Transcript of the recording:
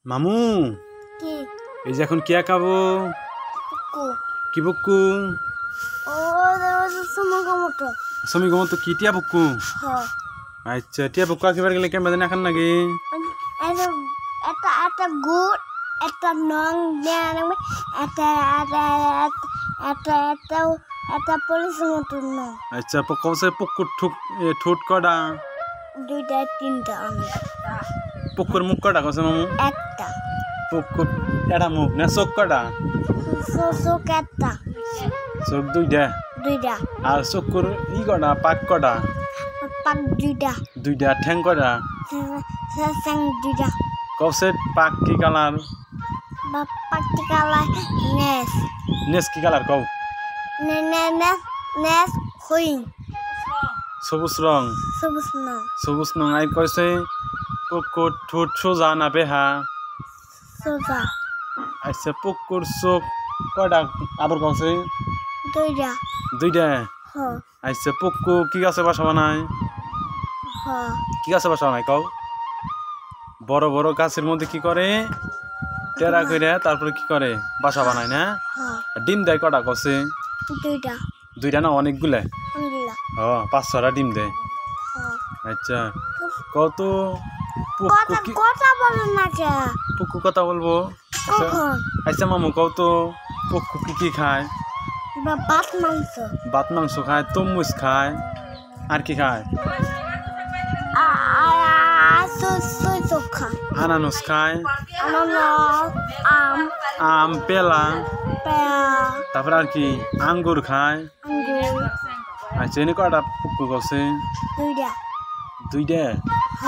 মামু কি এই যে এখন কি আঁকাবো? কো কি বুকু? ও সমগমটো সমি গমতো কি টিয়া বুকু? হ আচ্ছা টিয়া বুকু আঁকিবার গেলে কেমন জানি আঁকান নাকি? এটা এটা এটা গুড এটা নং দেন এটা এটা এটা এটা এটা পরিসমটো ন আচ্ছা কৌশে পুকুর ঠোঁট কটা? দুইটা তিনটা অনেক পুকুর মুখ কটা কৌশে মামু? একটা পুকুর এটা মুখ না চোখ কটা? চোখ একটা চোখ দুইটা দুইটা আর চকুর ই কটা পাক কটা? পাক দুইটা দুইটা ঠ্যাং কটা? স্যাং দুইটা কৌশে পাক কি কালার? বা পাকটি কালার নেস নেস কি কালার কও? নে নে নে নেস হুইং সবুজ রং সবুজ না সবুজ রং আই কইছে পুকুর ঠোঁট সোজা না বেহা? সোজা আচ্ছা পুকুর চোখ কটা আবার কৌশে? দুইটা দুইটা হ আচ্ছা পুকু কি গাছে বাসা বানায়? হ কি গাছে বাসা বানায় কও? বড় বড় গাছের মধ্যে কি করে টেরা করে তারপরে কি করে বাসা বানায় না? হ ডিম দেয় কটা কছে? দুইটা দুইটা না অনেকগুলা? আলহামদুলিল্লাহ ও 5-6টা ডিম দেয়। হ আচ্ছা কত পুকু কথা কি কথা বলো না কে পুকু কথা বলবো? আচ্ছা কখন আচ্ছা মামু কত পুকু কি খায়? বা ভাত মাংস ভাত মাংস খায়, তরমুজ খায়, আর কি খায়? চোখা আনারস খায়, আনারস আম আম পেলা, পেয়া তারপরে আর কি আঙ্গুর খায়। আঙ্গুর আচ্ছা এনে কটা পুকু গছে? দুইটা দুইটা হ